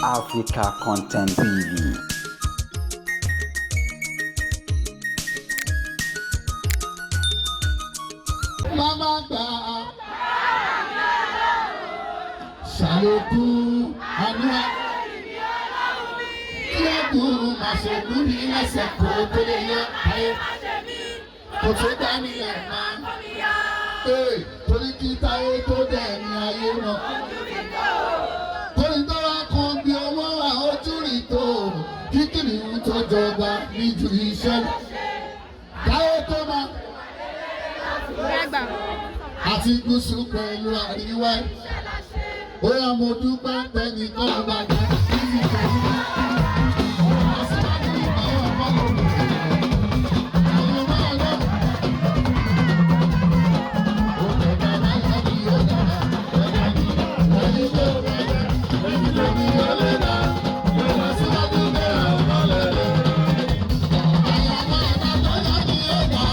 Africa Content TV. Mama gba ṣàlékú àdúrà kí ẹ̀dùn màṣẹ̀kú ní ẹsẹ̀ kó tó lè yọ ayé kò tó dání ẹ̀ máa torí kí táyé tó dẹ̀ ní ayé náà torí tó wá kan bí owó àójú rí tó kíkìrì ń tó jọba níjú iṣẹ́ táyé tó máa àti gúúsù pẹ̀lú àríwá bóyá mo dúpẹ́ pẹ̀lú kan bàjẹ́ níbi pẹ̀lú àṣìwájú ìgbàwọ̀ ọmọlúwọ̀ àwọn ọmọ ọlọ́run ó bẹ̀rẹ̀ láyé ní ọ̀dà ọ̀dà ní ẹni tó bẹ̀rẹ̀ ẹni tó ní ọlẹ́dà yóò síwájú bẹ̀rẹ̀ ọmọlẹ́lẹ́ àwọn ọmọ ọ̀dà lọ́yà ní ọ̀dà.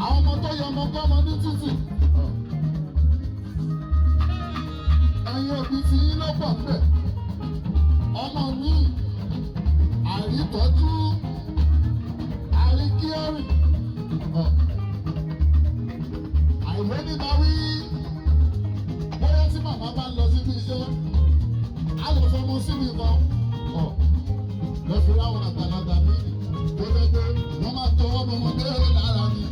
Àwọn ọmọ tó yọ ọmọ gbọ́mọ ní títì. Ẹ̀yin òbí tí yín ló pọ̀ bẹ̀. Ọmọ mi àrítọ́jú àríkíọ́rì. Àìwé nígbà wí. Bóyá tí màmá bá ń lọ síbi iṣẹ́, á lọ fọmọ síbi kan. Lọ́sùn láwọn àgbàlagbà mi tó fẹ́ pé wọ́n máa tọwọ́ bọmọdé lára ni.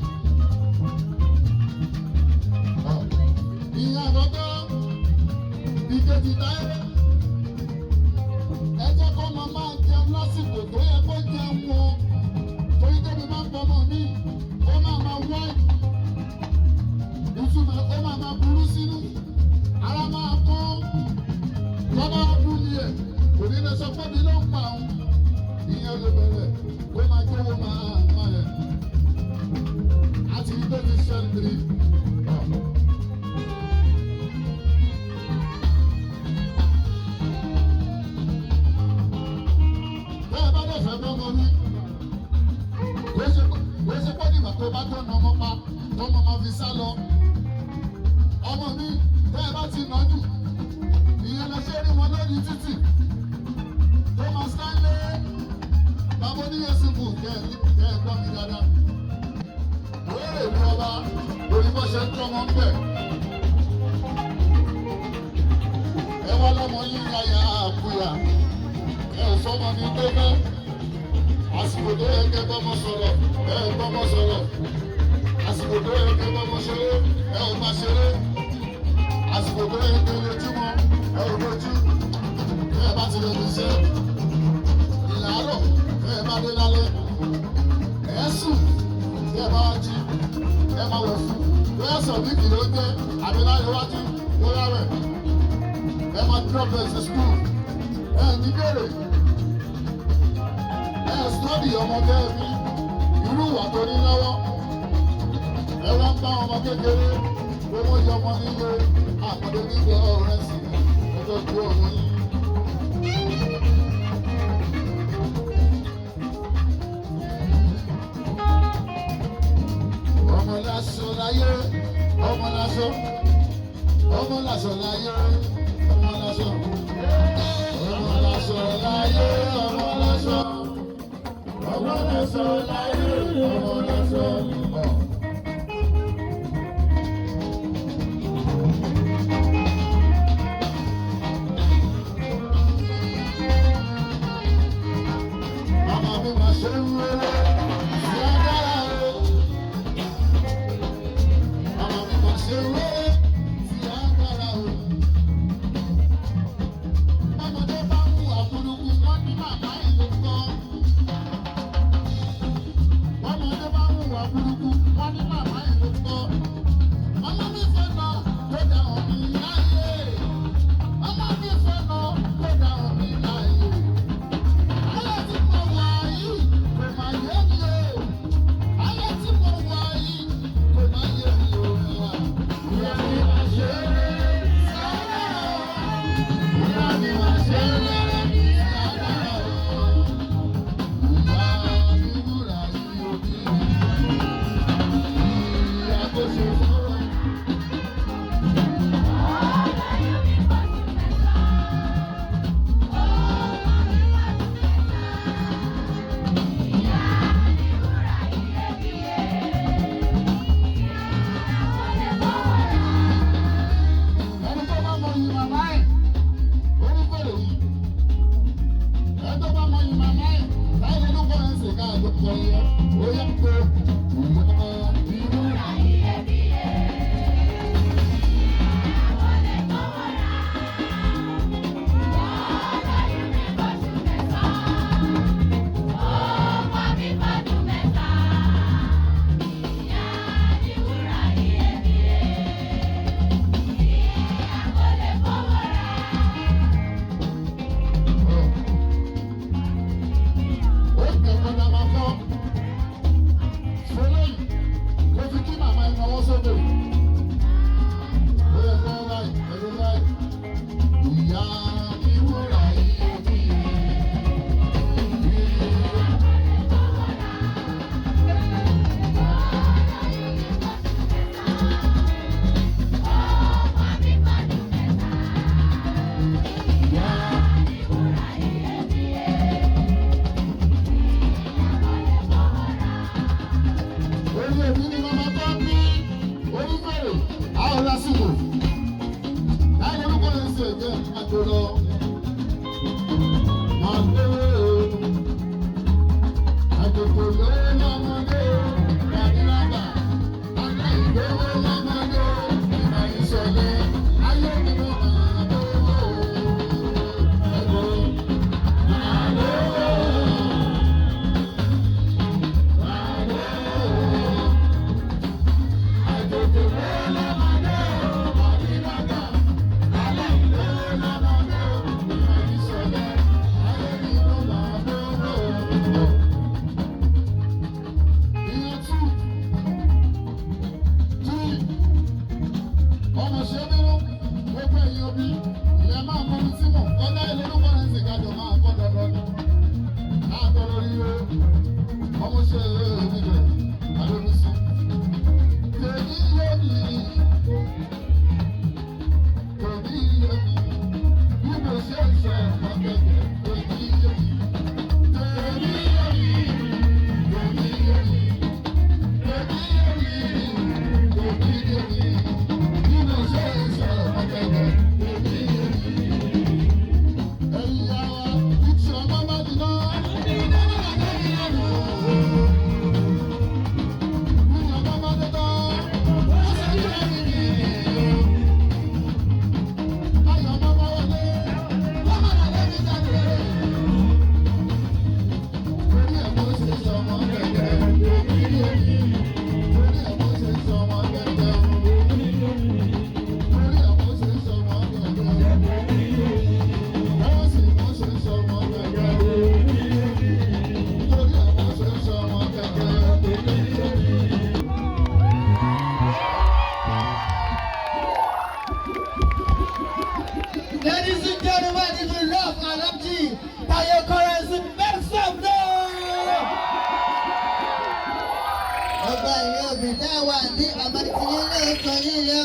Ìyá àkọ́kọ́ ìkejì táyé. Ẹ jẹ́ kó máa máa jẹun lásìkò tó yẹ kó jẹun wọn. Torí débi máa ń bọmọ mi, ó máa máa wáì. Ìtumọ̀ ó máa máa burú sínú. Ara máa kọ́. Tọ́lá ọdún ni ẹ̀ kò ní lè sọ pé mi ló ń pa òun. Ìyẹn ló bẹ̀rẹ̀ ó máa jẹ́ owó máa ẹ̀. Àti ìgbé mi ṣẹ́ndìrì. Bẹ́ẹ̀ bá dẹ̀ fẹ́ bọ́mọ mi. Wọ́n ṣe pọ́ nígbà tó bá tó nà ọmọ pa tọ́mọ máa fi sá lọ. Ọmọ mi bẹ́ẹ̀ bá ti nà jù. Ìyẹn lọ ṣe rí wọn lórí títì. Thomas Stanley. Bàbá oníyẹ̀sìn kù kẹ́ ẹ̀ gbọ́ mi dáadáa. Wéèrè ní ọba òyìnbó ṣe ń tọ́mọ ń bẹ̀. Ẹ wá lọ́mọ yín yáyà àkúyà. Ẹ ò sọ́mọ ní tó fẹ́. Àsìkò tó yẹ kẹ́ bọ́mọ sọ̀rọ̀, ẹ ò bọ́mọ sọ̀rọ̀. Àsìkò tó yẹ kẹ́ bọ́mọ ṣeré, ẹ ò bá ṣeré. Àsìkò tó yẹ kẹ́ lójúmọ́, ẹ ò lójú. Ẹ bá ti lè fi ṣe ìlàárọ̀. Ẹ bá dé lálẹ́, ẹ sùn, ẹ bá jí, ẹ máa wẹ̀ fún. Bóyá sọ̀bí kìló jẹ́ àbí láyé wájú, bóyá rẹ̀. Ẹ máa drop ẹ̀ sí school. Ẹ ní bèrè. Ẹ sọ́ọ̀dì ọmọdé mi, irú ìwà tó ní lọ́wọ́. Ẹ wá ń bá ọmọ kékeré, pé wọ́n yọ ọmọ nílé, àpọ̀dé nígbà ọ̀rẹ́ sí ọjọ́ tó ọ̀run yìí. Ọmọ lásán láyé, ọmọ lásán, ọmọ lásán láyé, ọmọ lásán, ọmọ lásán láyé, ọmọ lásán, ọmọ lásán láyé, ọmọ lásán. Mama mi máa ṣe ń wéré, sí agbára o. Mama mi máa ṣe ń wéré, sí agbára o. Ọmọdé bá ń hùwà burúkú, wọ́n ní màmá ẹ̀ ló kọ́. Ọmọdé bá ń hùwà burúkú, wọ́n ní màmá ẹ̀ ló kọ́. Ọmọ mi fẹ́ lọ tó dà ọ̀ mí láyé. Ọmọ mi fẹ́ lọ tó dà ọ̀ mí láyé. Ayé tí mo wà yìí kò máa yé mi o. Ayé tí mo wà yìí kò máa yé mi o. Ìyá mi máa ṣe é sára o. Ìyá mi máa ṣe é sára o. Ìyá mi wúrà yìí òbí mi. Ìyá kò ṣe fún wa. Ẹni tó bá mọ yìí màmá ẹ̀, ó ní fèrè yìí. Ẹni tó bá mọ yìí màmá ẹ̀, láì lè lóko ẹ̀ ń ṣe ká àjọpọ̀ yẹn, ó yẹ kó ìlú ó kẹ́kọ̀ọ́ náà máa kọ́. Fọlọ́ yìí, kò fi kí màmá ẹ̀ náwó sókè. Ó yẹ kó láì, ẹ̀rọ láì. Ìyá mi wúrà yìí òbí mi. èmi ni màmá tó bí onífèrè àwọn lásìkò láì lórúkọ yẹn ṣe jẹ́ àjò lọ. Màgbé àjòkò lé lọ́mọdé ràdírábà àgbà ìgbówó lọ́mọdé ìmọ̀ ìṣẹ̀lẹ̀ ayé mi ló máa bọ̀ ẹ̀gbọ́n máa lọ. Ladies and gentlemen, if you love Alamji, Tayo Currency, make some noise! Ọba ìyá òbí náà wà ní àmàtìyẹ́ lóòótọ́ yíyọ.